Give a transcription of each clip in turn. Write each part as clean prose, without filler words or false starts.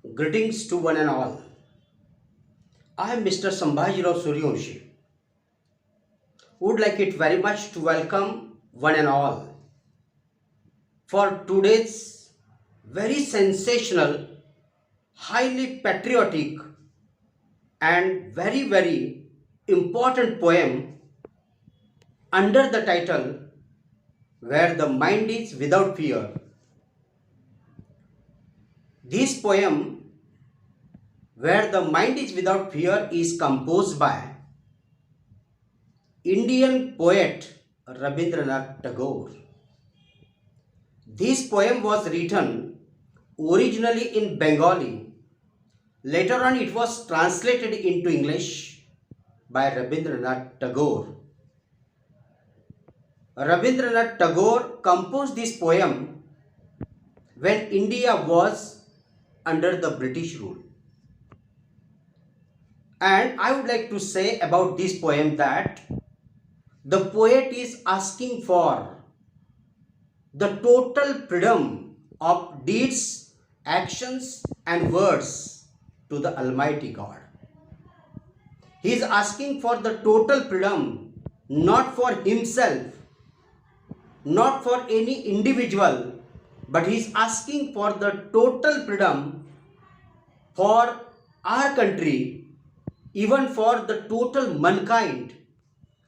Greetings to one and all. I am Mr. Sambhajirao Suryavanshi. Would like it very much to welcome one and all for today's very sensational, highly patriotic and very important poem under the title Where the Mind is Without Fear. This poem Where the Mind is Without Fear is composed by Indian poet Rabindranath Tagore. This poem was written originally in Bengali. Later on, it was translated into English by Rabindranath Tagore. Rabindranath Tagore composed this poem when India was under the British rule. And I would like to say about this poem that the poet is asking for the total freedom of deeds, actions, and words to the Almighty God. He is asking for the total freedom, not for himself, not for any individual, but he is asking for the total freedom for our country, even for the total mankind.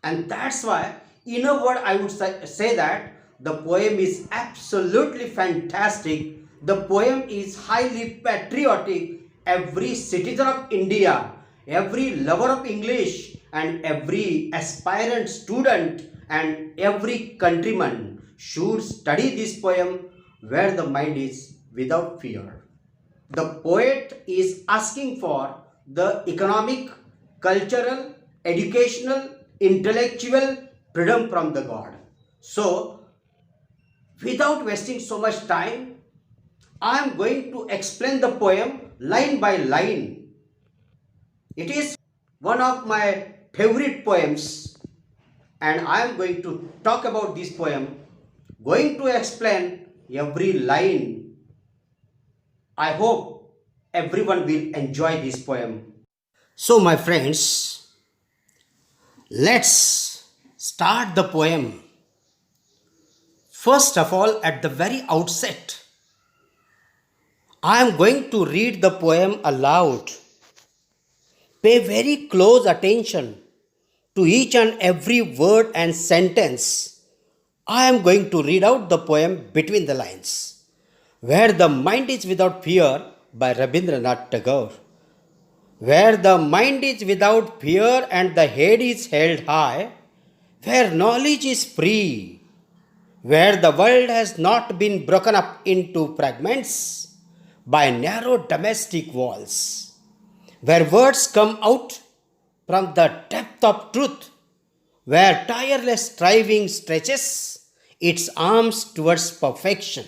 And that's why, in a word, I would say that the poem is absolutely fantastic. The poem is highly patriotic. Every citizen of India, every lover of English, and every aspirant student and every countryman should study this poem where the mind is without fear. The poet is asking for the economic, cultural, educational, intellectual freedom from the God. So, without wasting so much time, I am going to explain the poem line by line. It is one of my favorite poems, and I am going to talk about this poem, going to explain every line. I hope everyone will enjoy this poem. So, my friends, let's start the poem. First of all, at the very outset, I am going to read the poem aloud. Pay very close attention to each and every word and sentence. I am going to read out the poem between the lines. Where the Mind is Without Fear by Rabindranath Tagore. Where the mind is without fear and the head is held high, where knowledge is free, where the world has not been broken up into fragments by narrow domestic walls, where words come out from the depth of truth, where tireless striving stretches its arms towards perfection,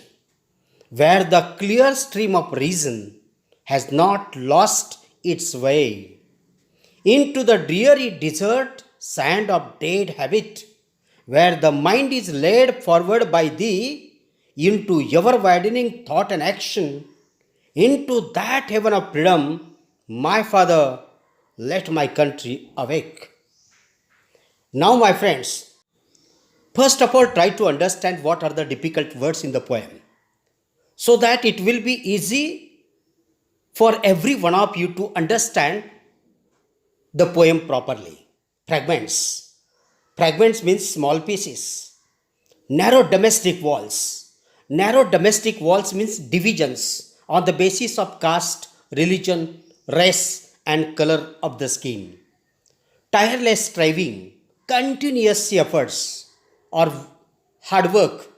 where the clear stream of reason has not lost its way into the dreary desert sand of dead habit, where the mind is led forward by thee into ever widening thought and action, into that heaven of freedom, my Father, let my country awake. Now, my friends, first of all, try to understand what are the difficult words in the poem so that it will be easy for every one of you to understand the poem properly. Fragments. Fragments means small pieces. Narrow domestic walls. Narrow domestic walls means divisions on the basis of caste, religion, race, and color of the skin. Tireless striving, continuous efforts, or hard work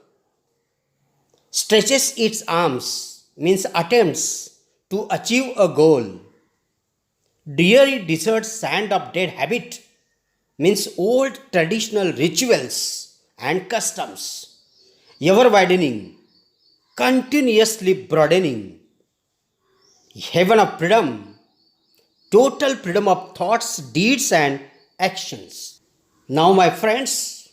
stretches its arms means attempts to achieve a goal. Dreary desert sand of dead habit means old traditional rituals and customs, ever widening, continuously broadening. Heaven of freedom, total freedom of thoughts, deeds, and actions. Now, my friends,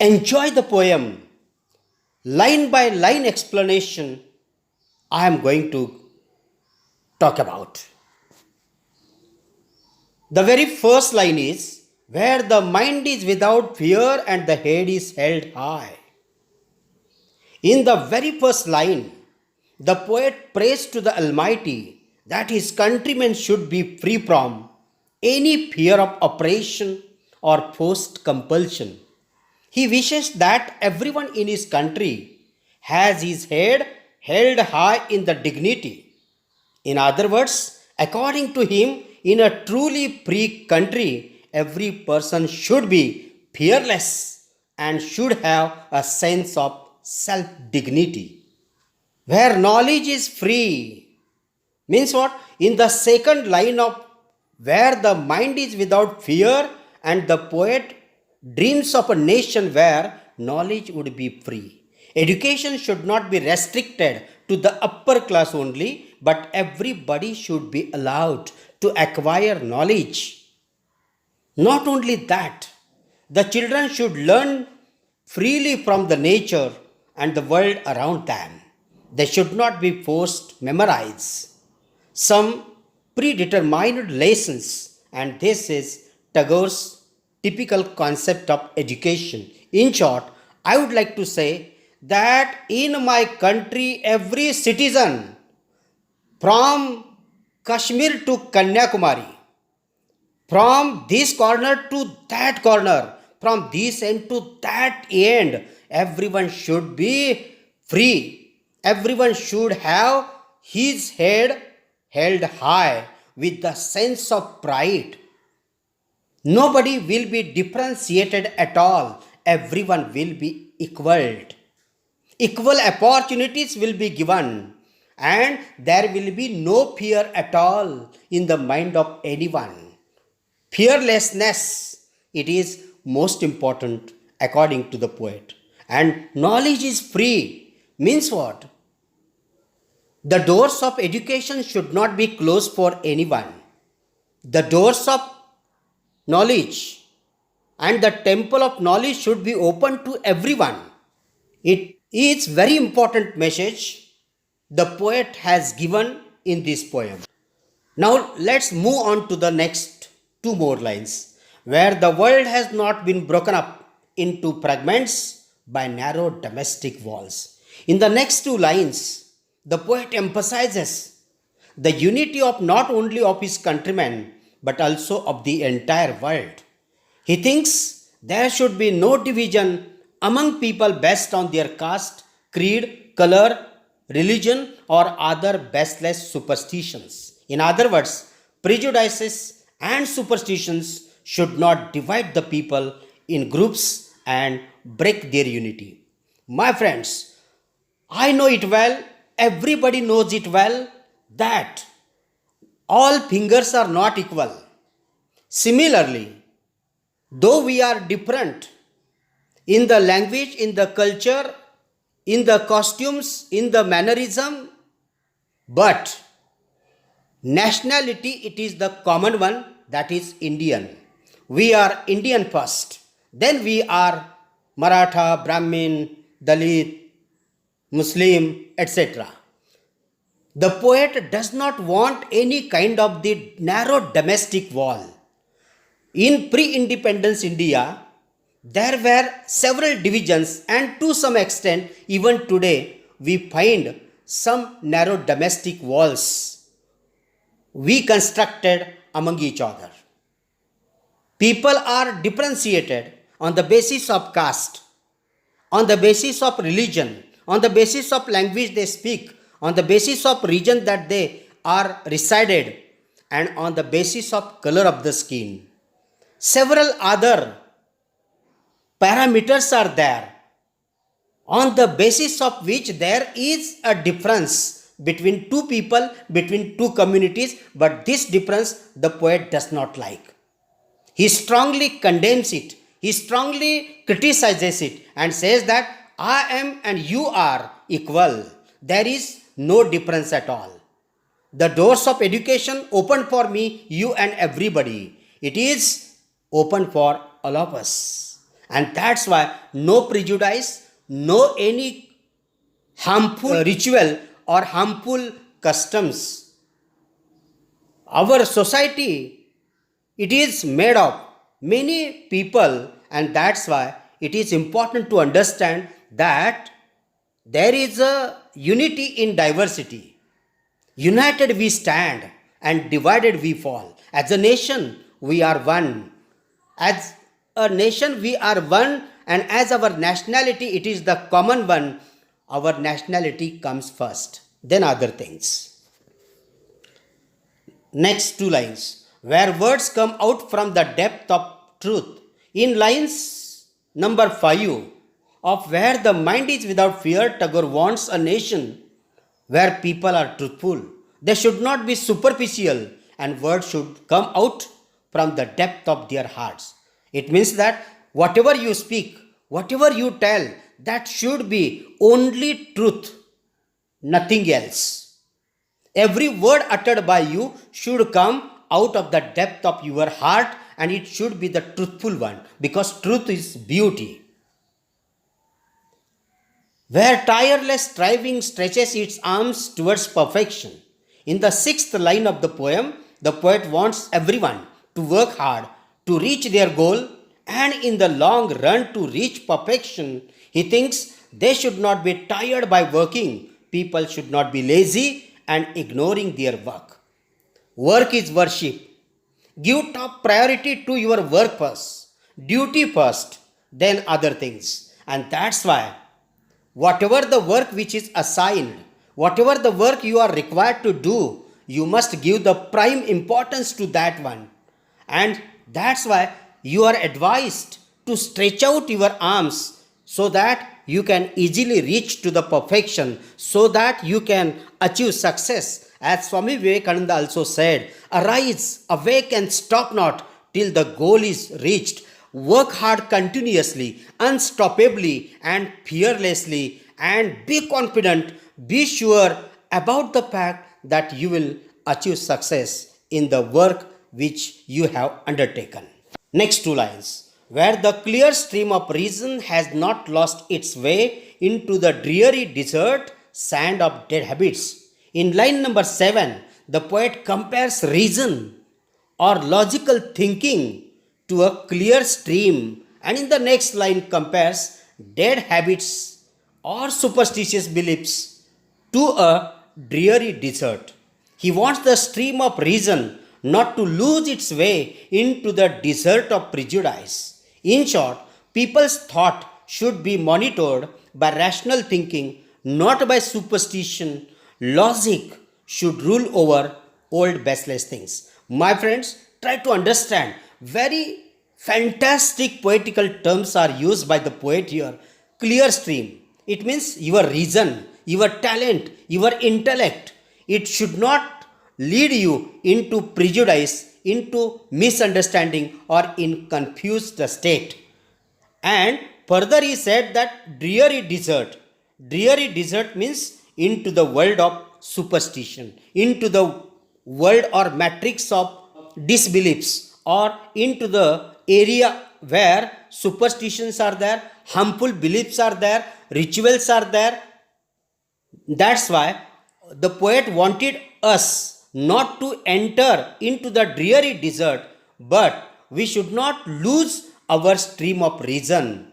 enjoy the poem. Line by line explanation I am going to talk about. The very first line is, where the mind is without fear and the head is held high. In the very first line, the poet prays to the Almighty that his countrymen should be free from any fear of oppression or forced compulsion. He wishes that everyone in his country has his head held high in the dignity. In other words, according to him, in a truly free country, every person should be fearless and should have a sense of self dignity. Where knowledge is free means what? In the second line of where the mind is without fear, and the poet dreams of a nation where knowledge would be free. Education should not be restricted to the upper class only, but everybody should be allowed to acquire knowledge. Not only that, the children should learn freely from the nature and the world around them. They should not be forced to memorize some predetermined lessons, and this is Tagore's typical concept of education. In short, I would like to say that in my country, every citizen from Kashmir to Kanyakumari, from this corner to that corner, from this end to that end, everyone should be free. Everyone should have his head held high with the sense of pride. Nobody will be differentiated at all. Everyone will be equaled. Equal opportunities will be given, and there will be no fear at all in the mind of anyone. Fearlessness, it is most important according to the poet. And knowledge is free means what? The doors of education should not be closed for anyone. The doors of knowledge and the temple of knowledge should be open to everyone. It is very important message the poet has given in this poem. Now let's move on to the next two more lines. Where the world has not been broken up into fragments by narrow domestic walls. In the next two lines, the poet emphasizes the unity of not only of his countrymen but also of the entire world. He thinks there should be no division among people based on their caste, creed, color, religion, or other baseless superstitions. In other words, prejudices and superstitions should not divide the people in groups and break their unity. My friends, I know it well, everybody knows it well, that all fingers are not equal. Similarly, though we are different in the language, in the culture, in the costumes, in the mannerism, but nationality, it is the common one, that is Indian. We are Indian first, then we are Maratha, Brahmin, Dalit, Muslim, etc. The poet does not want any kind of the narrow domestic wall. In pre-independence India, there were several divisions, and to some extent, even today, we find some narrow domestic walls we constructed among each other. People are differentiated on the basis of caste, on the basis of religion, on the basis of language they speak, on the basis of region that they are resided, and on the basis of color of the skin. Several other parameters are there on the basis of which there is a difference between two people, between two communities, but this difference the poet does not like. He strongly condemns it, he strongly criticizes it and says that I am and you are equal. There is no difference at all. The doors of education open for me, you and everybody. It is open for all of us. And that's why no prejudice, no any harmful ritual or harmful customs Our society, it is made of many people, and that's why it is important to understand that there is a unity in diversity. United we stand and divided we fall. As a nation, we are one. As a nation, we are one, and as our nationality, it is the common one. Our nationality comes first, then other things. Next two lines, where words come out from the depth of truth. In lines number 5 of Where the Mind is Without Fear, Tagore wants a nation where people are truthful. They should not be superficial, and words should come out from the depth of their hearts. It means that whatever you speak, whatever you tell, that should be only truth, nothing else. Every word uttered by you should come out of the depth of your heart, and it should be the truthful one, because truth is beauty. Where tireless striving stretches its arms towards perfection. In the sixth line of the poem, the poet wants everyone to work hard to reach their goal, and in the long run to reach perfection. He thinks they should not be tired by working. People should not be lazy and ignoring their work. Work is worship. Give top priority to your work first, duty first, then other things. And that's why whatever the work which is assigned, whatever the work you are required to do, you must give the prime importance to that one. And that's why you are advised to stretch out your arms so that you can easily reach to the perfection, so that you can achieve success. As Swami Vivekananda also said, arise, awake and stop not till the goal is reached. Work hard continuously, unstoppably and fearlessly, and be confident, be sure about the fact that you will achieve success in the work which you have undertaken. Next two lines, where the clear stream of reason has not lost its way into the dreary desert sand of dead habits. In line number 7, the poet compares reason or logical thinking to a clear stream, and in the next line compares dead habits or superstitious beliefs to a dreary desert. He wants the stream of reason not to lose its way into the desert of prejudice. In short, people's thought should be monitored by rational thinking, not by superstition. Logic should rule over old baseless things. My friends, try to understand. Very fantastic poetical terms are used by the poet here. Clear stream. It means your reason, your talent, your intellect. It should not lead you into prejudice, into misunderstanding, or in confused state. And further he said that dreary desert. Dreary desert means into the world of superstition, into the world or matrix of disbeliefs, or into the area where superstitions are there, harmful beliefs are there, rituals are there. That's why the poet wanted us not to enter into the dreary desert, but we should not lose our stream of reason.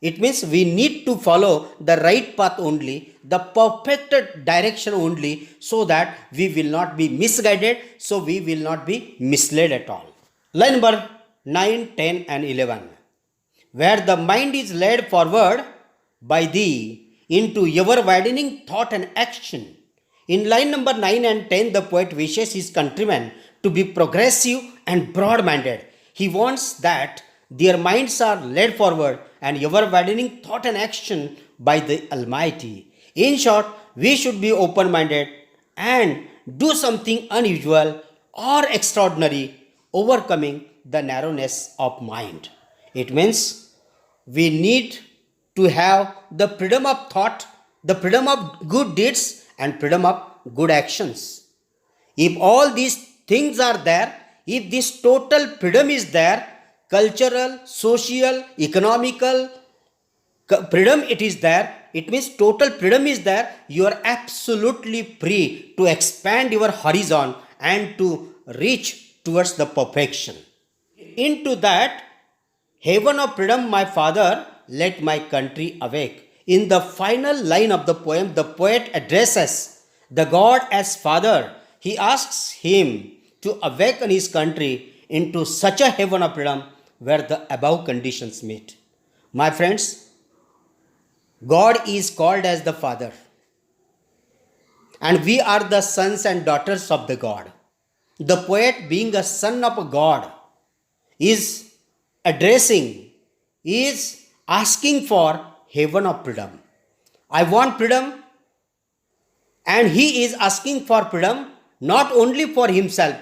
It means we need to follow the right path only, the perfect direction only, so that we will not be misguided, so we will not be misled at all. Line number 9, 10, and 11. Where the mind is led forward by thee into ever widening thought and action. In line number 9 and 10, the poet wishes his countrymen to be progressive and broad minded. He wants that their minds are led forward and ever widening thought and action by the Almighty. In short, we should be open minded and do something unusual or extraordinary, overcoming the narrowness of mind. It means we need to have the freedom of thought, the freedom of good deeds, and freedom of good actions. If all these things are there, if this total freedom is there, cultural, social, economical freedom it is there, it means total freedom is there, you are absolutely free to expand your horizon and to reach towards the perfection. Into that haven of freedom, my father, let my country awake. In the final line of the poem, the poet addresses the God as father. He asks him to awaken his country into such a heaven of freedom where the above conditions meet. My friends, God is called as the Father, and we are the sons and daughters of the God. The poet, being a son of a God, is addressing, is asking for heaven of freedom. I want freedom, and he is asking for freedom not only for himself,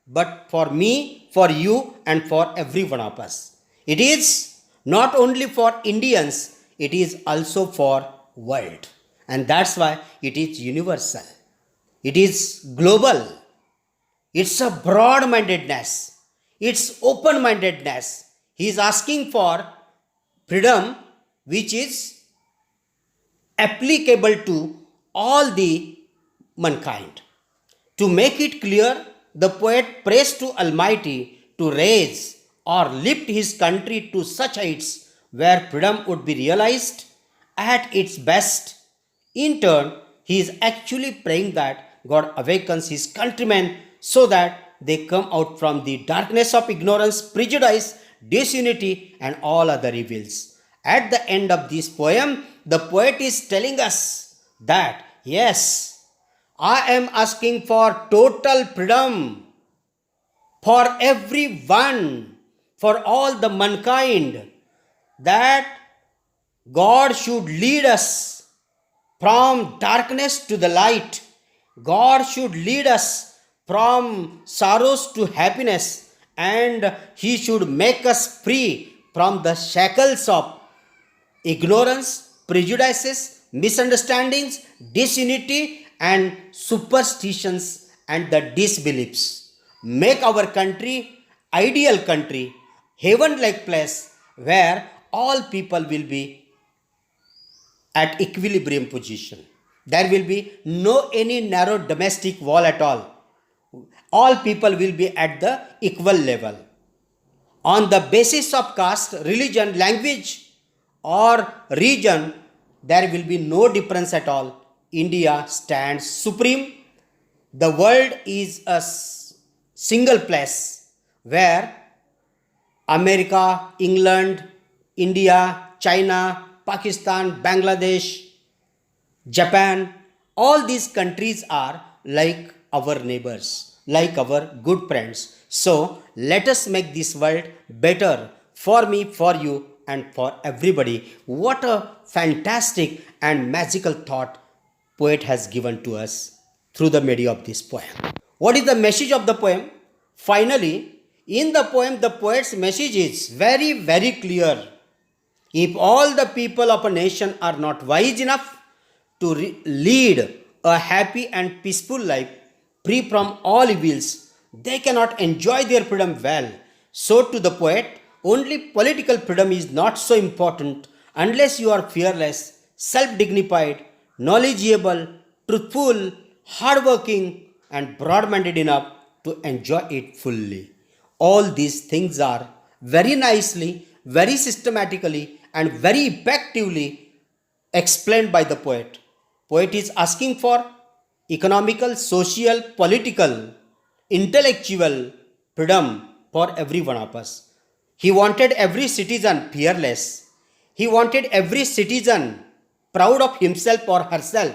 but for me, for you, and for every one of us. It is not only for Indians, it is also for world. And that's why it is universal. It is global. It's a broad mindedness. It's open mindedness. He is asking for freedom which is applicable to all the mankind. To make it clear, the poet prays to Almighty to raise or lift his country to such heights where freedom would be realized at its best. In turn, he is actually praying that God awakens his countrymen so that they come out from the darkness of ignorance, prejudice, disunity, and all other evils. At the end of this poem, the poet is telling us that yes, I am asking for total freedom for everyone, for all the mankind, that God should lead us from darkness to the light. God should lead us from sorrows to happiness, and He should make us free from the shackles of ignorance, prejudices, misunderstandings, disunity, and superstitions and the disbeliefs. Make our country ideal country, heaven-like place where all people will be at equilibrium position. There will be no any narrow domestic wall at all. All people will be at the equal level. On the basis of caste, religion, language, or region, there will be no difference at all. India stands supreme. The world is a single place where America, England, India, China, Pakistan, Bangladesh, Japan, all these countries are like our neighbors, like our good friends. So let us make this world better for me, for you, and for everybody. What a fantastic and magical thought poet has given to us through the medium of this poem. What is the message of the poem? Finally, in the poem, the poet's message is very, very clear. If all the people of a nation are not wise enough to lead a happy and peaceful life, free from all evils, they cannot enjoy their freedom well. So, to the poet, only political freedom is not so important unless you are fearless, self dignified, knowledgeable, truthful, hardworking, and broad minded enough to enjoy it fully. All these things are very nicely, very systematically, and very effectively explained by the poet. Poet is asking for economical, social, political, intellectual freedom for every one of us. He wanted every citizen fearless. He wanted every citizen proud of himself or herself.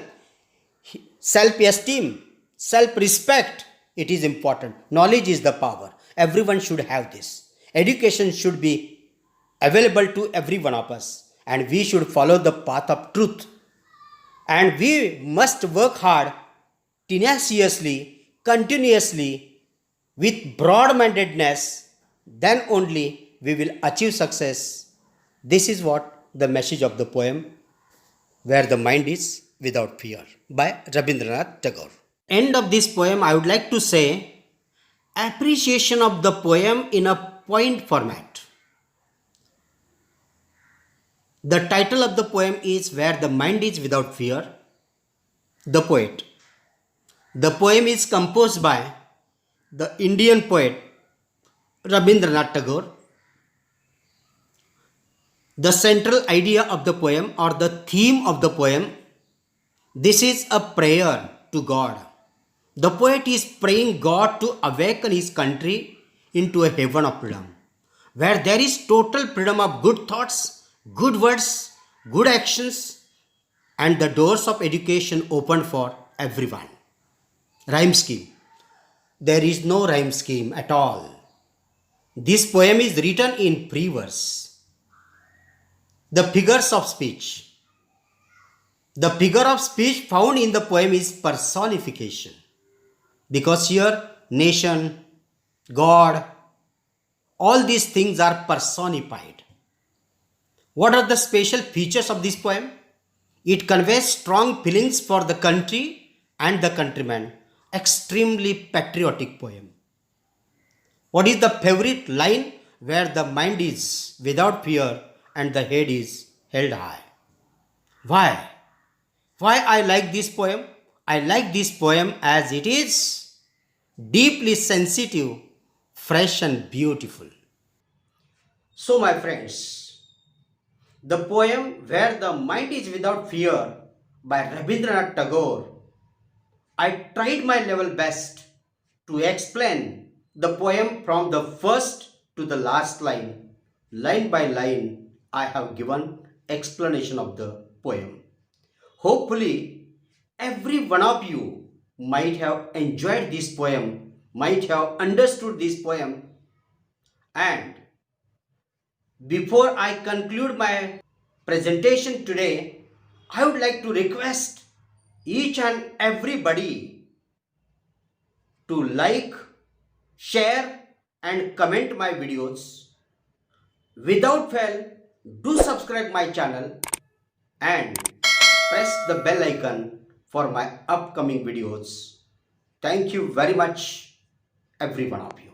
Self-esteem, self-respect, it is important. Knowledge is the power. Everyone should have this. Education should be available to every one of us, and we should follow the path of truth. And we must work hard, tenaciously, continuously, with broad-mindedness. Then only we will achieve success. This is what the message of the poem, Where the Mind is Without Fear, by Rabindranath Tagore. End of this poem, I would like to say appreciation of the poem in a point format. The title of the poem is Where the Mind is Without Fear. The poet. The poem is composed by the Indian poet Rabindranath Tagore. The central idea of the poem or the theme of the poem, this is a prayer to God. The poet is praying God to awaken his country into a heaven of freedom, where there is total freedom of good thoughts, good words, good actions, and the doors of education open for everyone. Rhyme scheme. There is no rhyme scheme at all. This poem is written in pre-verse. The figures of speech. The figure of speech found in the poem is personification. Because here, nation, God, all these things are personified. What are the special features of this poem? It conveys strong feelings for the country and the countryman. Extremely patriotic poem. What is the favorite line? Where the mind is without fear and the head is held high. Why? Why I like this poem? I like this poem as it is deeply sensitive, fresh and beautiful. So my friends, the poem Where the Mind is Without Fear by Rabindranath Tagore, I tried my level best to explain the poem from the first to the last line. Line by line, I have given explanation of the poem. Hopefully, every one of you might have enjoyed this poem, might have understood this poem. And before I conclude my presentation today, I would like to request each and everybody to like, share and comment my videos. Without fail, do subscribe my channel and press the bell icon for my upcoming videos. Thank you very much, every one of you.